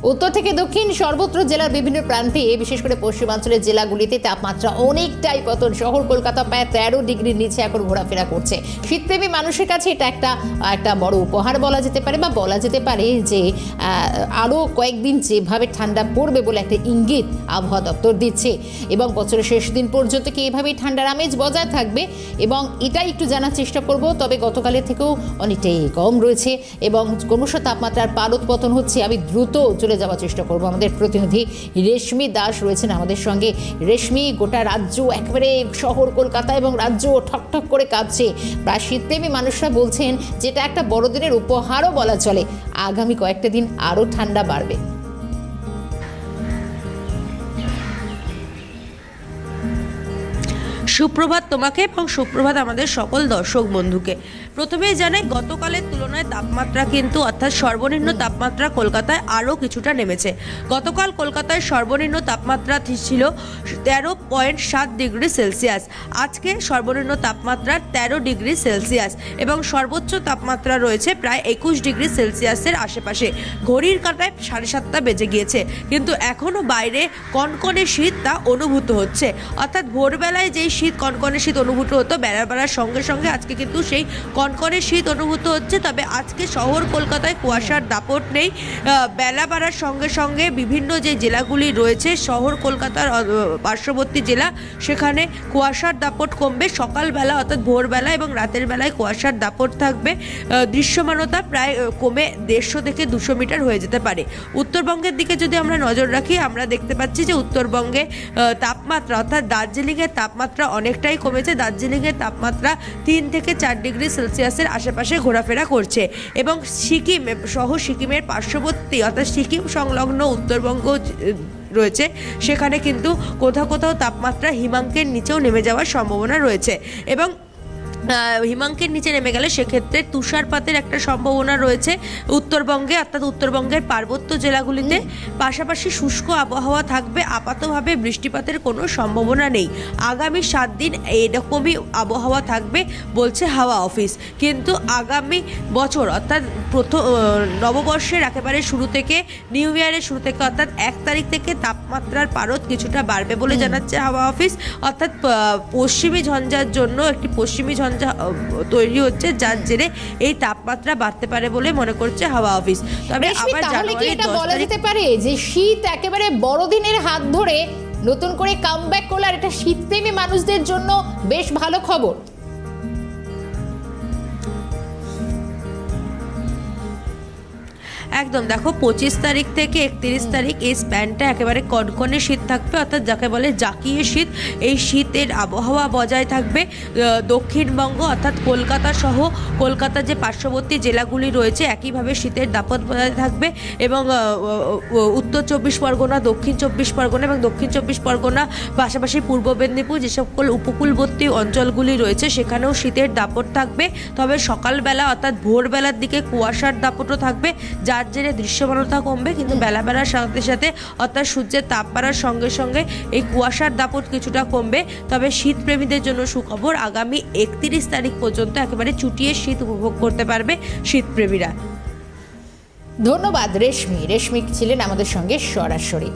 উত্তর থেকে দক্ষিণ সর্বত্র জেলার বিভিন্ন প্রান্তে, বিশেষ করে পশ্চিমাঞ্চলের জেলাগুলিতে তাপমাত্রা অনেকটাই পতন। শহর কলকাতা প্রায় 13 ডিগ্রির নিচে এখন ঘোরাফেরা করছে। শীতপ্রেমী মানুষের কাছে এটা একটা বড় উপহার বলা যেতে পারে, বা বলা যেতে পারে যে আরও কয়েকদিন যেভাবে ঠান্ডা পড়বে বলে একটা ইঙ্গিত আবহাওয়া দপ্তর দিচ্ছে। এবং বছরের শেষ দিন পর্যন্ত কি এভাবেই ঠান্ডার আমেজ বজায় থাকবে, এবং এটাই একটু জানার চেষ্টা করব। তবে গতকালের থেকেও অনেকটাই কম রয়েছে এবং ক্রমশ তাপমাত্রার পারদ-পতন হচ্ছে। আমি দ্রুত চলে যাওয়ার চেষ্টা করব। আমাদের প্রতিনিধি রেশমি দাস রয়েছেন আমাদের সঙ্গে। রেশমি, গোটা রাজ্য একেবারে শহর কলকাতা এবং রাজ্য ঠকঠক করে কাঁপছে। প্রায় শীতপ্রেমী মানুষরা বলছেন যেটা একটা বড়দিনের উপহারও বলা চলে। আগামী কয়েকটা দিন আরও ঠান্ডা বাড়বে। সুপ্রভাত তোমাকে এবং সুপ্রভাত আমাদের সকল দর্শক বন্ধুকে। প্রথমেই জানাই, গতকালের তুলনায় তাপমাত্রা কিন্তু অর্থাৎ সর্বনিম্ন তাপমাত্রা কলকাতায় আরও কিছুটা নেমেছে। গতকাল কলকাতায় সর্বনিম্ন তাপমাত্রা ছিল 13.7 ডিগ্রি সেলসিয়াস। আজকে সর্বনিম্ন তাপমাত্রা 13 ডিগ্রি সেলসিয়াস এবং সর্বোচ্চ তাপমাত্রা রয়েছে প্রায় 21 ডিগ্রি সেলসিয়াসের আশেপাশে। ঘড়ির কাঁটায় 7:30 বেজে গিয়েছে, কিন্তু এখনও বাইরে কনকনে শীত তা অনুভূত হচ্ছে। অর্থাৎ ভোরবেলায় যেই শীত, কনকনে শীত অনুভূত হতো, বেলা বাড়ার সঙ্গে সঙ্গে আজকে কিন্তু সেই কনকনে শীত অনুভূত হচ্ছে। তবে আজকে শহর কলকাতায় কুয়াশার দাপট নেই। বেলা বাড়ার সঙ্গে সঙ্গে বিভিন্ন যে জেলাগুলি রয়েছে শহর কলকাতার পার্শ্ববর্তী জেলা, সেখানে কুয়াশার দাপট কমবে। সকালবেলা অর্থাৎ ভোরবেলা এবং রাতের বেলায় কুয়াশার দাপট থাকবে। দৃশ্যমানতা প্রায় কমে 150 থেকে 200 মিটার হয়ে যেতে পারে। উত্তরবঙ্গের দিকে যদি আমরা নজর রাখি, আমরা দেখতে পাচ্ছি যে উত্তরবঙ্গে তাপমাত্রা অর্থাৎ দার্জিলিংয়ের তাপমাত্রা অনেকটাই কমেছে। দার্জিলিংয়ের তাপমাত্রা 3 থেকে 4 ডিগ্রি সেলসিয়াসের আশেপাশে ঘোরাফেরা করছে এবং সিকিম সহ সিকিমের পার্শ্ববর্তী অর্থাৎ সিকিম সংলগ্ন উত্তরবঙ্গ রয়েছে, সেখানে কিন্তু কোথাও কোথাও তাপমাত্রা হিমাঙ্কের নিচেও নেমে যাওয়ার সম্ভাবনা রয়েছে। এবং হিমাঙ্কের নিচে নেমে গেলে সেক্ষেত্রে তুষারপাতের একটা সম্ভাবনা রয়েছে উত্তরবঙ্গে, অর্থাৎ উত্তরবঙ্গের পার্বত্য জেলাগুলিতে। পাশাপাশি শুষ্ক আবহাওয়া থাকবে। আপাতভাবে বৃষ্টিপাতের কোনো সম্ভাবনা নেই। আগামী 7 দিন এরকমই আবহাওয়া থাকবে বলছে হাওয়া অফিস। কিন্তু আগামী বছর অর্থাৎ নববর্ষের একেবারে শুরু থেকে, নিউ ইয়ারের শুরু থেকে অর্থাৎ 1 তারিখ থেকে তাপমাত্রার পারদ কিছুটা বাড়বে বলে জানাচ্ছে হাওয়া অফিস। অর্থাৎ পশ্চিমী ঝঞ্ঝার জন্য একটি পশ্চিমী ঝঞ্ঝা তৈরি হচ্ছে, যার জেরে এই তাপমাত্রা বাড়তে পারে বলে মনে করছে হাওয়া অফিস। তবে আবার জানুয়ারি এটা বলা যেতে পারে যে শীত একেবারে বড়দিনের হাত ধরে নতুন করে কামব্যাক করলে, আর এটা শীতপ্রেমী মানুষদের জন্য বেশ ভালো খবর। একদম দেখো, 25 তারিখ থেকে 31 তারিখ এই স্প্যানটা একেবারে কনকনে শীত থাকবে, অর্থাৎ যাকে বলে জাকিয়ে শীত। এই শীতের আবহাওয়া বজায় থাকবে দক্ষিণবঙ্গ অর্থাৎ কলকাতা সহ কলকাতার যে পার্শ্ববর্তী জেলাগুলি রয়েছে, একইভাবে শীতের দাপট বজায় থাকবে। এবং উত্তর 24 পরগনা, দক্ষিণ 24 পরগনা এবং দক্ষিণ 24 পরগনা, পাশাপাশি পূর্ব মেদিনীপুর যে সকল উপকূলবর্তী অঞ্চলগুলি রয়েছে, সেখানেও শীতের দাপট থাকবে। তবে সকালবেলা অর্থাৎ ভোরবেলার দিকে কুয়াশার দাপটও থাকবে, যার জেরে দৃশ্যমানতা কমবে। কিন্তু বেলা বাড়ার সাথে সাথে অর্থাৎ সূর্যের তাপ বাড়ার সঙ্গে সঙ্গে এই কুয়াশার দাপট কিছুটা কমবে। তবে শীতপ্রেমীদের জন্য সুখবর, আগামী 31 তারিখ পর্যন্ত একেবারে চুটিয়ে শীত উপভোগ করতে পারবে শীতপ্রেমীরা। ধন্যবাদ রেশমি। রেশমি ছিলেন আমাদের সঙ্গে সরাসরি।